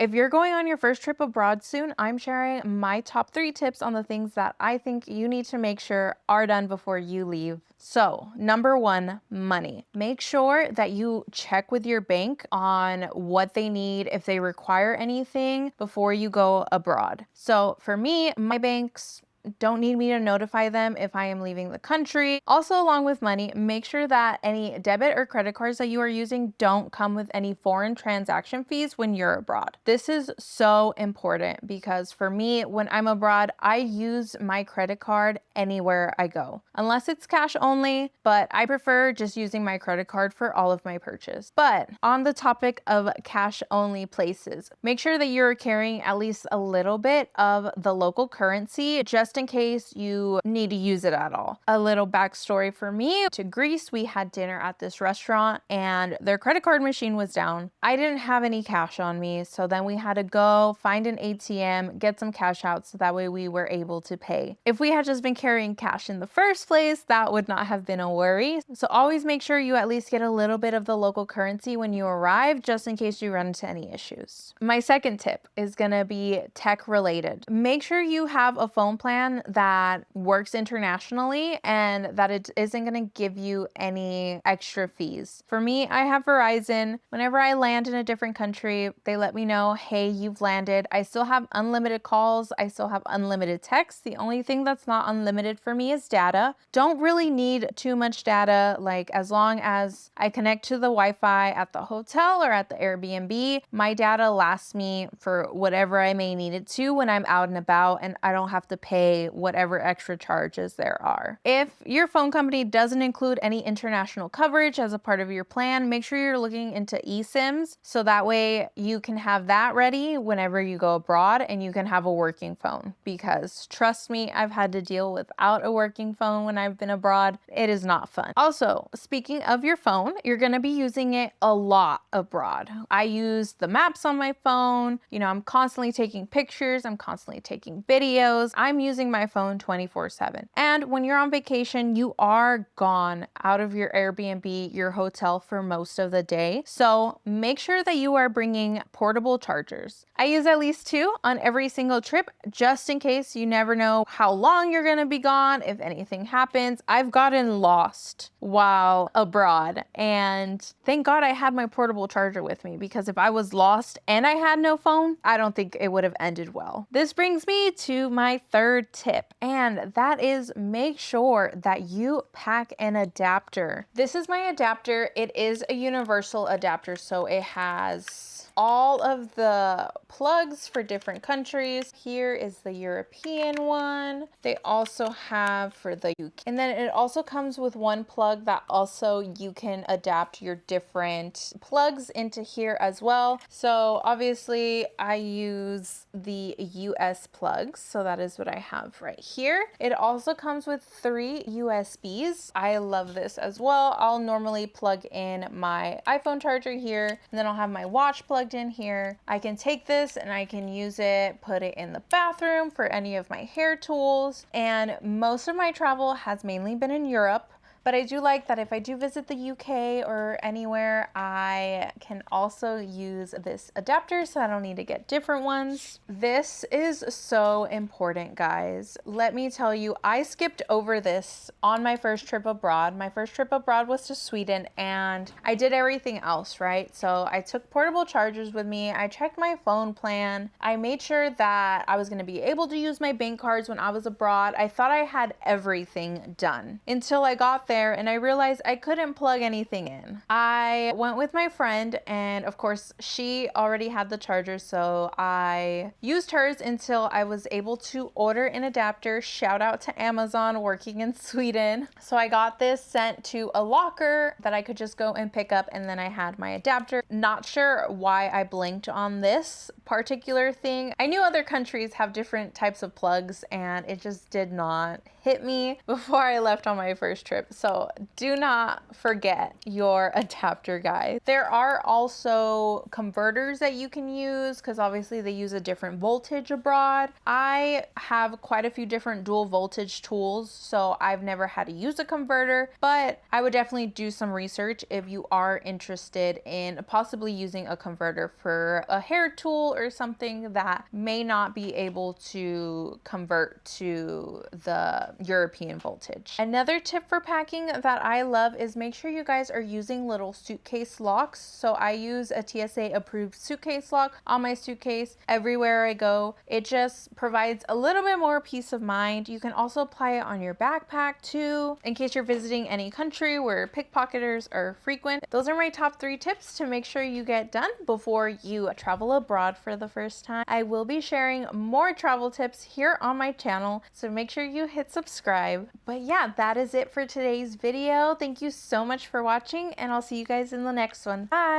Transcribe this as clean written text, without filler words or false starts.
If you're going on your first trip abroad soon, I'm sharing my top 3 tips on the things that I think you need to make sure are done before you leave. So, number 1, money. Make sure that you check with your bank on what they need, if they require anything before you go abroad. So, for me, my banks don't need me to notify them if I am leaving the country. Also, along with money, make sure that any debit or credit cards that you are using don't come with any foreign transaction fees when you're abroad. This is so important because for me, when I'm abroad, I use my credit card anywhere I go, unless it's cash only, but I prefer just using my credit card for all of my purchase. But on the topic of cash only places, make sure that you're carrying at least a little bit of the local currency just in case you need to use it at all. A little backstory for me: to Greece, we had dinner at this restaurant and their credit card machine was down. I didn't have any cash on me, so then we had to go find an ATM, get some cash out so that way we were able to pay. If we had just been carrying cash in the first place, that would not have been a worry. So always make sure you at least get a little bit of the local currency when you arrive, just in case you run into any issues. My second tip is gonna be tech related. Make sure you have a phone plan that works internationally and that it isn't going to give you any extra fees. For me, I have Verizon. Whenever I land in a different country, they let me know, hey, you've landed. I still have unlimited calls. I still have unlimited texts. The only thing that's not unlimited for me is data. Don't really need too much data. Like, as long as I connect to the Wi-Fi at the hotel or at the Airbnb, my data lasts me for whatever I may need it to when I'm out and about, and I don't have to pay whatever extra charges there are. If your phone company doesn't include any international coverage as a part of your plan, make sure you're looking into eSIMs so that way you can have that ready whenever you go abroad and you can have a working phone. Because trust me, I've had to deal without a working phone when I've been abroad. It is not fun. Also, speaking of your phone, you're going to be using it a lot abroad. I use the maps on my phone. I'm constantly taking pictures. I'm constantly taking videos. I'm using my phone 24/7. And when you're on vacation, you are gone out of your Airbnb, your hotel for most of the day. So make sure that you are bringing portable chargers. I use at least 2 on every single trip, just in case. You never know how long you're going to be gone, if anything happens. I've gotten lost while abroad, and thank God I had my portable charger with me, because if I was lost and I had no phone, I don't think it would have ended well. This brings me to my third tip, and that is make sure that you pack an adapter. This is my adapter. It is a universal adapter, so it has all of the plugs for different countries. Here is the European one. They also have for the UK. And then it also comes with one plug that also you can adapt your different plugs into here as well. So obviously I use the US plugs, so that is what I have right here. It also comes with 3 USBs. I love this as well. I'll normally plug in my iPhone charger here, and then I'll have my watch plugged in here. I can take this and I can use it, put it in the bathroom for any of my hair tools. And most of my travel has mainly been in Europe. But I do like that if I do visit the UK or anywhere, I can also use this adapter so I don't need to get different ones. This is so important, guys. Let me tell you, I skipped over this on my first trip abroad. My first trip abroad was to Sweden, and I did everything else, right? So I took portable chargers with me. I checked my phone plan. I made sure that I was going to be able to use my bank cards when I was abroad. I thought I had everything done until I got there and I realized I couldn't plug anything in. I went with my friend, and of course she already had the charger, so I used hers until I was able to order an adapter. Shout out to Amazon working in Sweden. So I got this sent to a locker that I could just go and pick up, and then I had my adapter. Not sure why I blinked on this particular thing. I knew other countries have different types of plugs, and it just did not hit me before I left on my first trip. So do not forget your adapter, guys. There are also converters that you can use because obviously they use a different voltage abroad. I have quite a few different dual voltage tools, so I've never had to use a converter, but I would definitely do some research if you are interested in possibly using a converter for a hair tool or something that may not be able to convert to the European voltage. Another tip for packing that I love is make sure you guys are using little suitcase locks. So I use a TSA approved suitcase lock on my suitcase everywhere I go. It just provides a little bit more peace of mind. You can also apply it on your backpack too, in case you're visiting any country where pickpocketers are frequent. Those are my top 3 tips to make sure you get done before you travel abroad for the first time. I will be sharing more travel tips here on my channel, so make sure you hit subscribe. But yeah, that is it for today's video. Thank you so much for watching, and I'll see you guys in the next one. Bye!